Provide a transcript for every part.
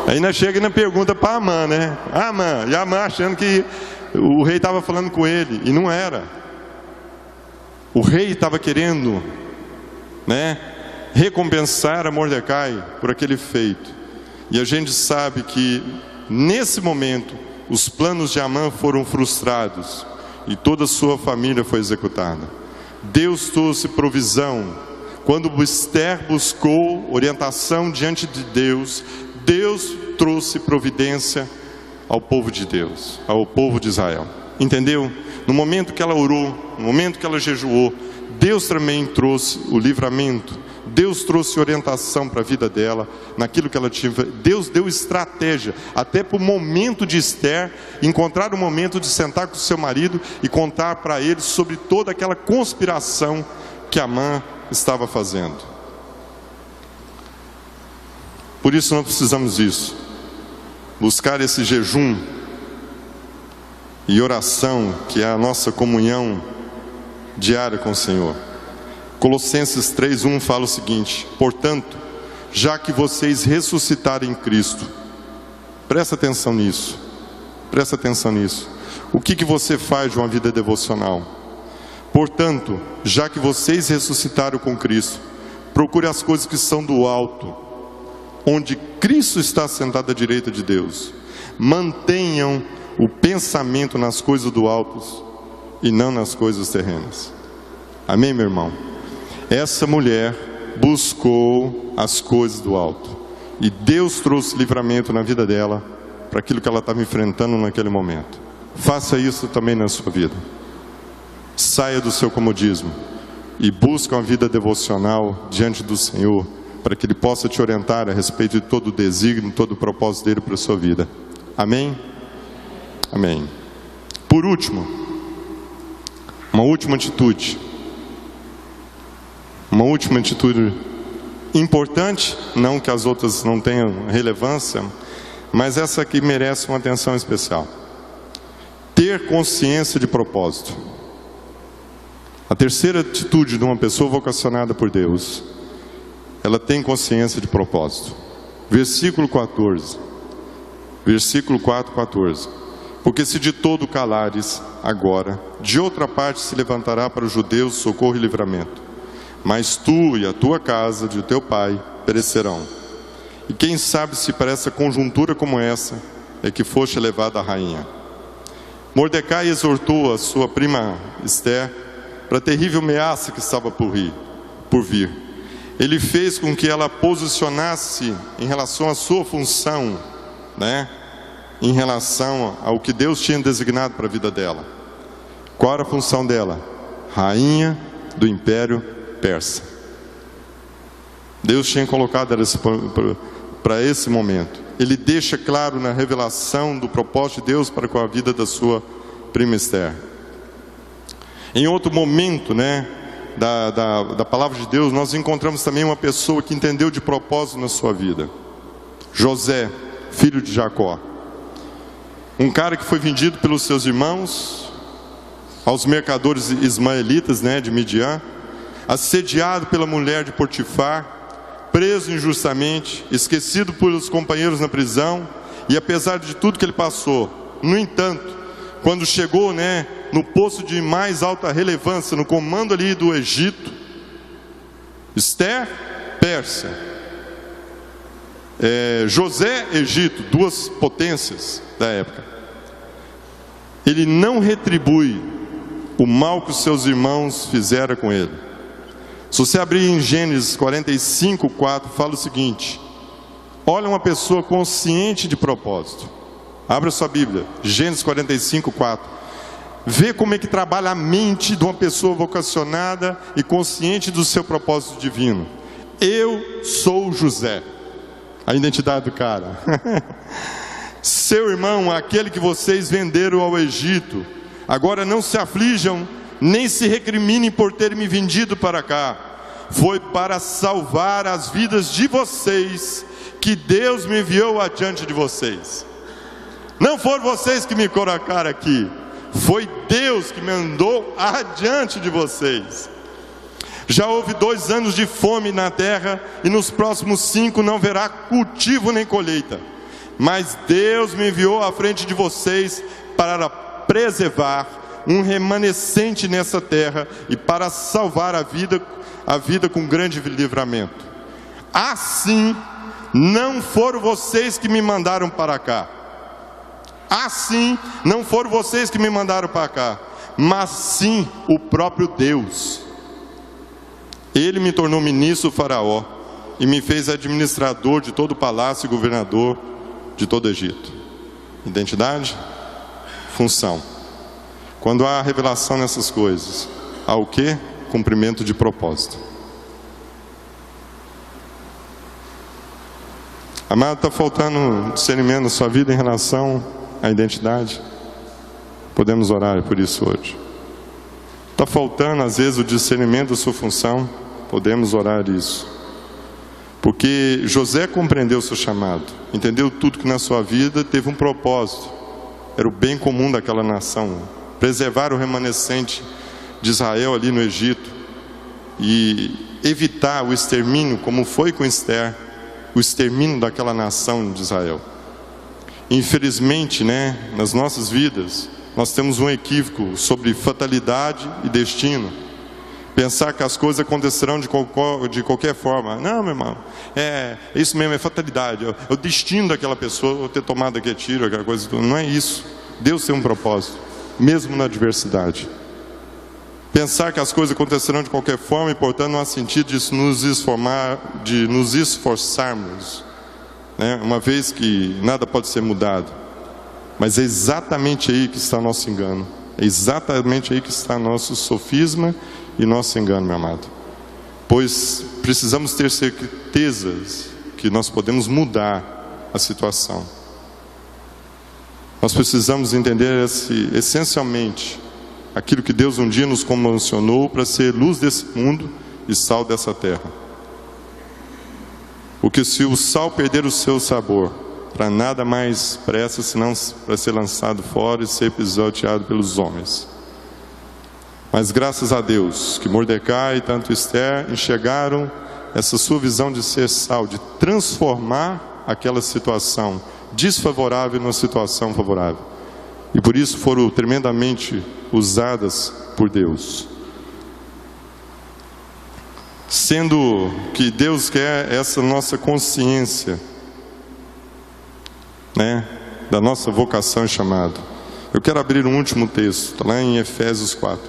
Aí nós chega e nós pergunta para Amã, né? Amã, e Amã achando que o rei estava falando com ele, e não era. O rei estava querendo, né, recompensar a Mordecai por aquele feito. E a gente sabe que nesse momento os planos de Amã foram frustrados e toda a sua família foi executada. Deus trouxe provisão. Quando Esther buscou orientação diante de Deus, Deus trouxe providência ao povo de Deus, ao povo de Israel. Entendeu? No momento que ela orou, no momento que ela jejuou, Deus também trouxe o livramento. Deus trouxe orientação para a vida dela, naquilo que ela tinha. Deus deu estratégia, até para o momento de Esther, encontrar o momento de sentar com o seu marido e contar para ele sobre toda aquela conspiração que Amã estava fazendo. Por isso nós precisamos disso, buscar esse jejum e oração, que é a nossa comunhão diária com o Senhor. Colossenses 3:1 fala o seguinte: portanto, já que vocês ressuscitaram em Cristo, presta atenção nisso, presta atenção nisso. O que você faz de uma vida devocional? Portanto, já que vocês ressuscitaram com Cristo, procure as coisas que são do alto, onde Cristo está sentado à direita de Deus. Mantenham o pensamento nas coisas do alto e não nas coisas terrenas. Amém, meu irmão? Essa mulher buscou as coisas do alto, e Deus trouxe livramento na vida dela, para aquilo que ela estava enfrentando naquele momento. Faça isso também na sua vida. Saia do seu comodismo e busque uma vida devocional diante do Senhor, para que Ele possa te orientar a respeito de todo o desígnio, todo o propósito dele para a sua vida. Amém? Amém. Por último, uma última atitude. Uma última atitude importante, não que as outras não tenham relevância, mas essa aqui merece uma atenção especial. Ter consciência de propósito. A terceira atitude de uma pessoa vocacionada por Deus, ela tem consciência de propósito. Versículo 14. Versículo 4:14. Porque se de todo calares agora, de outra parte se levantará para os judeus socorro e livramento. Mas tu e a tua casa de teu pai perecerão. E quem sabe se para essa conjuntura como essa é que foste elevada a rainha. Mordecai exortou a sua prima Esther para a terrível ameaça que estava por vir. Ele fez com que ela posicionasse em relação à sua função, né? Em relação ao que Deus tinha designado para a vida dela. Qual era a função dela? Rainha do Império Persa. Deus tinha colocado ela para esse momento. Ele deixa claro na revelação do propósito de Deus para com a vida da sua prima Esther. Em outro momento, né, da palavra de Deus, nós encontramos também uma pessoa que entendeu de propósito na sua vida. José, filho de Jacó. Um cara que foi vendido pelos seus irmãos aos mercadores ismaelitas, né, de Midian, assediado pela mulher de Potifar, preso injustamente, esquecido pelos companheiros na prisão, e apesar de tudo que ele passou, no entanto, quando chegou, né, no posto de mais alta relevância, no comando ali do Egito, Esther, Pérsia, José, Egito, duas potências da época, ele não retribui o mal que os seus irmãos fizeram com ele. Se você abrir em Gênesis 45:4, fala o seguinte: olha uma pessoa consciente de propósito. Abra sua Bíblia, Gênesis 45:4. Vê como é que trabalha a mente de uma pessoa vocacionada e consciente do seu propósito divino. Eu sou José, a identidade do cara. Seu irmão, aquele que vocês venderam ao Egito, agora não se aflijam, nem se recriminem por terem me vendido para cá. Foi para salvar as vidas de vocês que Deus me enviou adiante de vocês. Não foram vocês que me colocaram aqui, foi Deus que me mandou adiante de vocês. Já houve 2 anos de fome na terra, e nos próximos 5 não haverá cultivo nem colheita. mas Deus me enviou à frente de vocês para preservar um remanescente nessa terra e para salvar a vida com grande livramento. Assim, não foram vocês que me mandaram para cá. Assim, não foram vocês que me mandaram para cá, mas sim o próprio Deus. Ele me tornou ministro do Faraó e me fez administrador de todo o palácio e governador de todo o Egito. Identidade, função. Quando há revelação nessas coisas, há o quê? Cumprimento de propósito. Amado, está faltando discernimento na sua vida em relação à identidade? Podemos orar por isso hoje. Está faltando às vezes o discernimento da sua função? Podemos orar isso. Porque José compreendeu o seu chamado, entendeu tudo que na sua vida teve um propósito. Era o bem comum daquela nação, preservar o remanescente de Israel ali no Egito e evitar o extermínio, como foi com Esther, o extermínio daquela nação de Israel. Infelizmente, nas nossas vidas, nós temos um equívoco sobre fatalidade e destino. Pensar que as coisas acontecerão de qualquer forma. Não, meu irmão, é isso mesmo, é fatalidade. É o destino daquela pessoa ter tomado aquele tiro, aquela coisa. Não é isso. Deus tem um propósito, mesmo na adversidade. Pensar que as coisas acontecerão de qualquer forma e, portanto, não há sentido de nos esforçarmos, uma vez que nada pode ser mudado. Mas é exatamente aí que está o nosso engano. É exatamente aí que está nosso sofisma e nosso engano, meu amado. Pois precisamos ter certezas que nós podemos mudar a situação. Nós precisamos entender essencialmente aquilo que Deus um dia nos comissionou para ser luz desse mundo e sal dessa terra. Porque se o sal perder o seu sabor, para nada mais presta senão para ser lançado fora e ser pisoteado pelos homens. Mas graças a Deus que Mordecai e tanto Esther enxergaram essa sua visão de ser sal, de transformar aquela situação desfavorável numa situação favorável. E por isso foram tremendamente usadas por Deus. Sendo que Deus quer essa nossa consciência, da nossa vocação e chamado. Eu quero abrir um último texto, está lá em Efésios 4.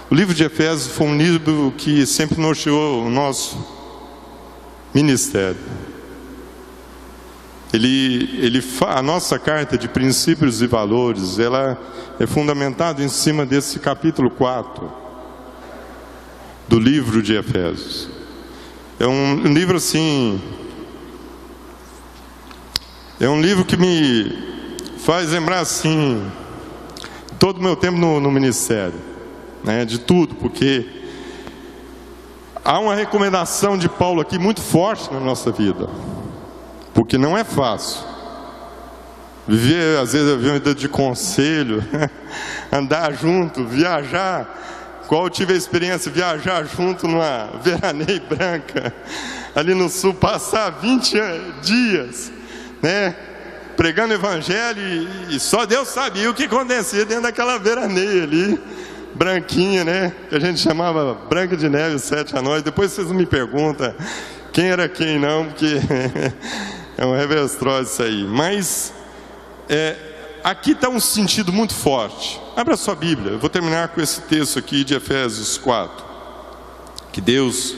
O livro de Efésios foi um livro que sempre norteou o nosso ministério. A nossa carta de princípios e valores, ela é fundamentada em cima desse capítulo 4 do livro de Efésios. É um livro assim, é um livro que me faz lembrar assim todo o meu tempo no ministério, de tudo, porque há uma recomendação de Paulo aqui muito forte na nossa vida, porque não é fácil viver, às vezes, a vida de conselho, andar junto, viajar, qual eu tive a experiência, viajar junto numa veraneio branca, ali no sul, passar 20 dias, pregando o evangelho, e só Deus sabia o que acontecia dentro daquela veraneia ali, branquinha, que a gente chamava Branca de Neve, 7 à noite. Depois vocês não me perguntam quem era quem não, porque é um revestró isso aí. Mas aqui está um sentido muito forte. Abra sua Bíblia, eu vou terminar com esse texto aqui de Efésios 4, que Deus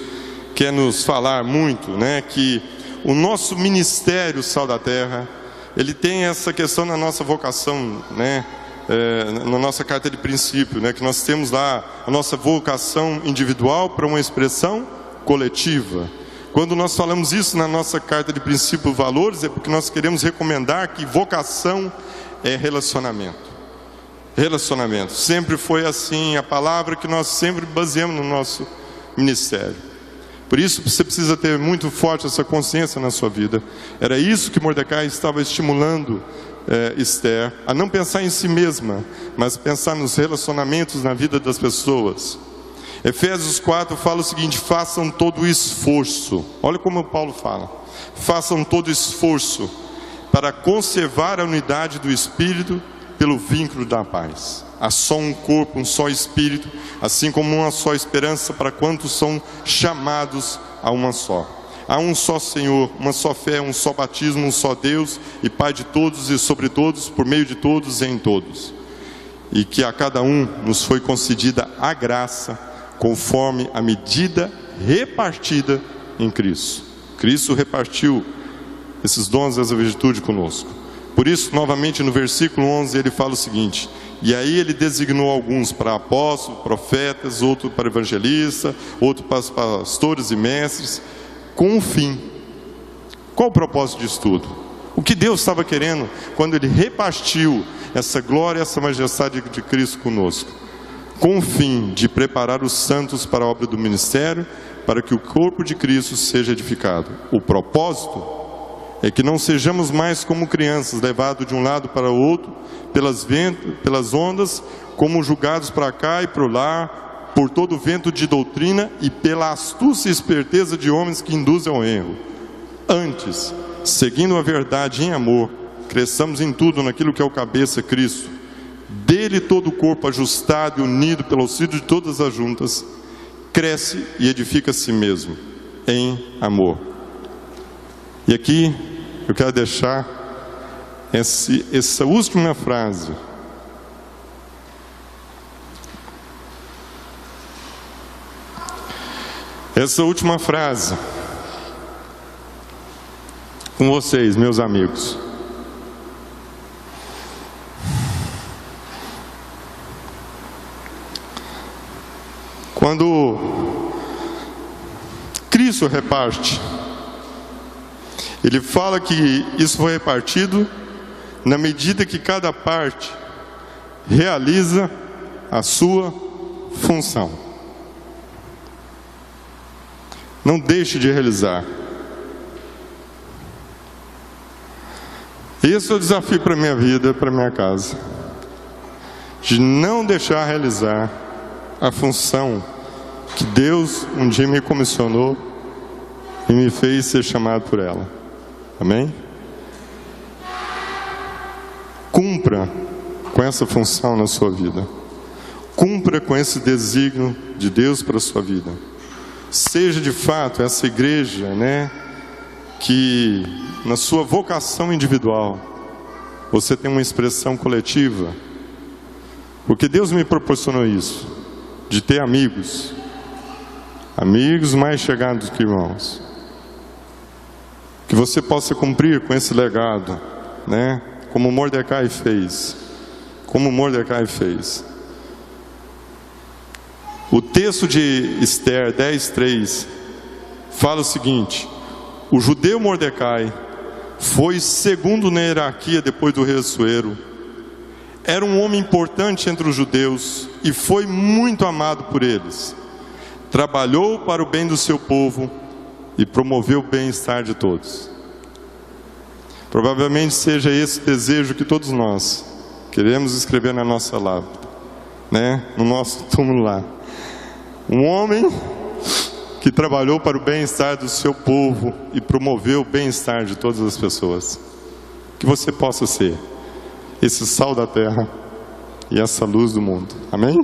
quer nos falar muito, que o nosso ministério Sal da Terra, ele tem essa questão na nossa vocação, na nossa carta de princípio, que nós temos lá a nossa vocação individual para uma expressão coletiva. Quando nós falamos isso na nossa carta de princípio e valores, é porque nós queremos recomendar que vocação é relacionamento. Relacionamento, sempre foi assim, a palavra que nós sempre baseamos no nosso ministério. Por isso você precisa ter muito forte essa consciência na sua vida. Era isso que Mordecai estava estimulando Esther, a não pensar em si mesma, mas pensar nos relacionamentos na vida das pessoas. Efésios 4 fala o seguinte: façam todo o esforço. Olha como Paulo fala: façam todo o esforço para conservar a unidade do Espírito pelo vínculo da paz. Há só um corpo, um só Espírito, assim como uma só esperança para quantos são chamados a uma só. Há um só Senhor, uma só fé, um só batismo, um só Deus e Pai de todos e sobre todos, por meio de todos e em todos. E que a cada um nos foi concedida a graça, conforme a medida repartida em Cristo. Cristo repartiu esses dons e essa virtude conosco. Por isso, novamente no versículo 11, ele fala o seguinte: e aí ele designou alguns para apóstolos, profetas, outros para evangelistas, outros para pastores e mestres, com um fim. Qual o propósito disso tudo? O que Deus estava querendo quando ele repartiu essa glória, essa majestade de Cristo conosco? Com o fim de preparar os santos para a obra do ministério, para que o corpo de Cristo seja edificado. O propósito é que não sejamos mais como crianças, levados de um lado para o outro, pelas ondas, como julgados para cá e para lá, por todo vento de doutrina e pela astúcia e esperteza de homens que induzem ao erro. Antes, seguindo a verdade em amor, cresçamos em tudo naquilo que é o cabeça, Cristo. Dele todo o corpo ajustado e unido pelo auxílio de todas as juntas, cresce e edifica a si mesmo, em amor. E aqui eu quero deixar essa última frase. Essa última frase com vocês, meus amigos. Quando Cristo reparte, ele fala que isso foi repartido na medida que cada parte realiza a sua função. Não deixe de realizar. Esse é o desafio para a minha vida, para a minha casa. De não deixar realizar a função que Deus um dia me comissionou e me fez ser chamado por ela. Amém? Cumpra com essa função na sua vida. Cumpra com esse desígnio de Deus para a sua vida. Seja de fato essa igreja, que na sua vocação individual você tem uma expressão coletiva. Porque Deus me proporcionou isso, de ter amigos mais chegados que irmãos. Que você possa cumprir com esse legado, como Mordecai fez. O texto de Esther 10:3 fala o seguinte: o judeu Mordecai foi segundo na hierarquia depois do rei Assuero. Era um homem importante entre os judeus e foi muito amado por eles. Trabalhou para o bem do seu povo e promoveu o bem-estar de todos. Provavelmente seja esse desejo que todos nós queremos escrever na nossa lápide, no nosso túmulo lá. Um homem que trabalhou para o bem-estar do seu povo e promoveu o bem-estar de todas as pessoas. Que você possa ser esse sal da terra e essa luz do mundo. Amém?